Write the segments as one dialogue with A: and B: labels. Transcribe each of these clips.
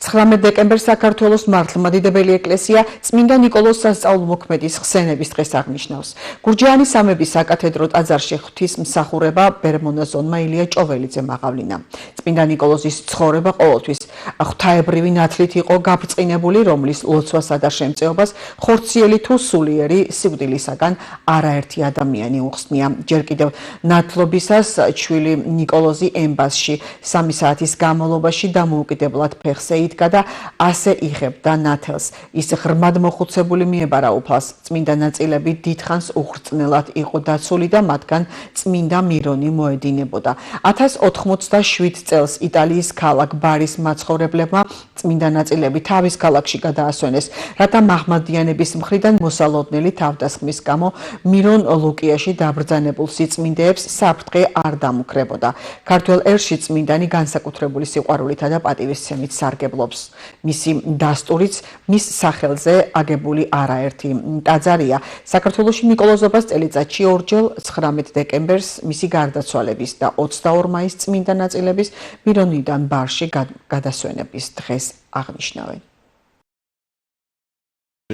A: 19 დეკემბერს საქართველოს მართლმადიდებელი ეკლესია წმინდა ნიკოლოზ სასწაულმოქმედის ხსენების დღეს აღნიშნავს. გურჯაანის სამების საკათედრო ტაძარში ღვთისმსახურება ბერმონაზონმა ილია ჭოველიძემ აღავლინა. წმინდა ნიკოლოზის ცხოვრება ყოველთვის ღვთაებრივი ნათლით იყო გაბწყინებული, რომლის ლოცვასა და შემწეობას ხორციელი თუ სულიერი სიკვდილისაგან არაერთი ადამიანი უხსნია. ჯერ კიდევ ნათლობისას ჩვილი ნიკოლოზი ემბასში 3 საათის განმავლობაში დამოუკიდებლად ფეხზე იდგა და ასე იღებდა ნათელს. ის ღრმად მოხუცებული მიებარა უფალს. წმინდა ნაწილები დიდხანს უხრწნელად იყო დაცული და მათგან წმინდა მირონი მოედინებოდა. 1087 წელს იტალიის ქალაქ ბარის მაცხოვრებლებმა წმინდა ნაწილები თავის ქალაქში გადაასვენეს, რათა მაჰმადიანების მხრიდან მოსალოდნელი თავდასხმის გამო მირონ ლუკიაში დაბრძანებულ სიწმინდეებს საფრთხე არ დამუქრებოდა. ქართველ ერში წმინდანი განსაკუთრებული სიყვარულითა და პატივისცემით სარგებლობს. მისი დასტურიც მის სახელზე აგებული არაერთი ტაძარია. საქართველოში ნიკოლოზობას წელიწადში ორჯერ 19 დეკემბერს მისი გარდაცვალების და 22 მაისს წმინდა ნაწილების მირონიდან ბარში გადასვენების დღეს აღნიშნავენ.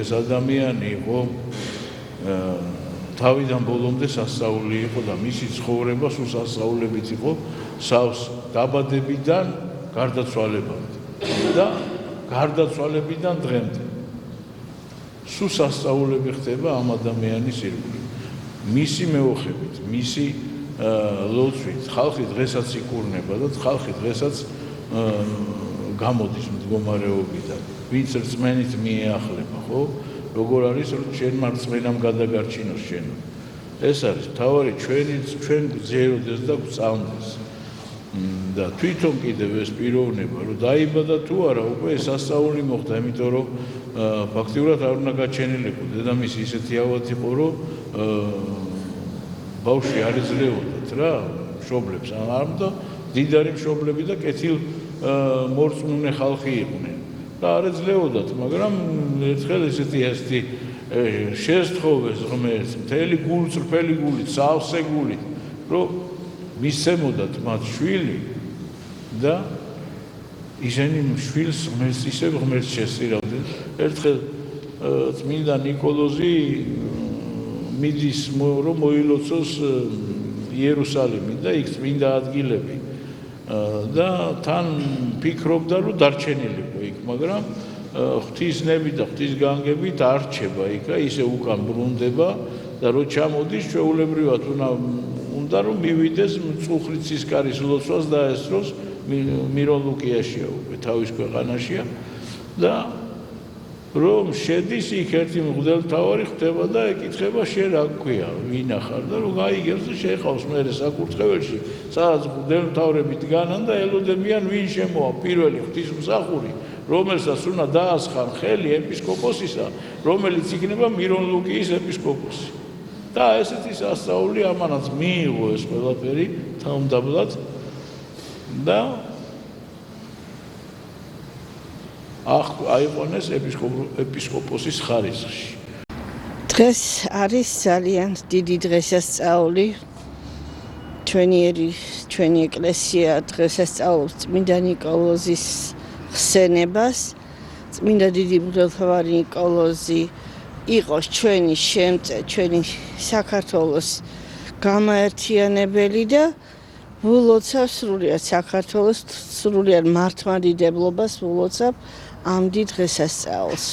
B: ეს ადამიანი იყო თავიდან ბოლომდე სასწაული იყო და მისი ცხოვრება სულ სასწაულებით იყო სავს დაბადებიდან გარდაცვალებამდე და გარდაცვალებიდან დღემდე. სულ სასწაულები ხდება ამ ადამიანის ირგვლივ. მისი მეოხებით, მისი ლოცვით ხალხი დღესაც იკურნება და ხალხი დღესაც გამოდის მდგომარეობიდან. ვინც რწმენით მიეახლება, ხო? როგორ არის რომ ჩვენმა რწმენამ გადაგარჩინოს შენ. ეს არის თავარი ჩვენ გძიეროდეს და გვწამდეს. და თვითონ კიდევ ეს პიროვნება რომ დაიბადა თუ არა უკვე ეს სასწაული მოხდა, იმიტომ რომ ფაქტიურად არ უნდა გაჩენილიყო დედამისი ისეთი ავად იყო რომ ბავშვი არ ეძლეოდათ რა მშობლებს ამდა დიდარი მშობლები და კეთილ მორწმუნე ხალხი იყვნენ და არ ეძლეოდათ, მაგრამ ერთხელ ესეთი შესთხოვეს ღმერთს მთელი გულწრფელი გულით, სავსე გულით, რომ მისცემოდათ მათ შვილი და ისინი შვილს ღმერთს ისევ ღმერთს შესწირავდნენ. ერთხელ წმინდა ნიკოლოზი მიდის რომ მოილოცოს იერუსალიმი და იქ წმინდა ადგილები და თან ფიქრობდა რომ დარჩენილიყო იქ, მაგრამ ღვთისნები და ღვთისგანგებით არ რჩება იქ, ისე უკან ბრუნდება და რო ჩამოდის ჩვეულებრივად უნდა რომ მივიდეს მწუხრი ცისკარის ლოცვას დაესწროს მირონ ლუკიაშია უკვე თავის ქვეყანაშია და რომ შედის იქ ერთი მღვდელმთავარი ხდება და ეკითხება შენ რა გქვია, ვინ ახარ და რომ გაიგებს და შეყავს მერე საკურთხეველში, სადაც მღვდელმთავრები დგანან და ელოდებიან ვინ შემოვა პირველი ღვთისმსახური, რომელსაც უნდა დაასხან ხელი ეპისკოპოსისა, რომელიც იქნება მირონ ლუკიის ეპისკოპოსი. და ესეთი სასწაული ამანაც მიიღო ეს ყველაფერი თავმდაბლად და აიყვანეს ეპისკოპოსის ხარისხში.
C: დღეს არის ძალიან დიდი დღესასწაული. ჩვენი ეკლესია დღესასწაულობს წმინდა ნიკოლოზის ხსენებას. წმინდა დიდი მღვდელმთავარი ნიკოლოზი იყოს ჩვენი შემწე, ჩვენი საქართველოს გამაერთიანებელი და ვულოცავ სრულიად საქართველოს სრულიად მართლმადიდებლობას ვულოცავ ამ დიდ დღესასწაულს.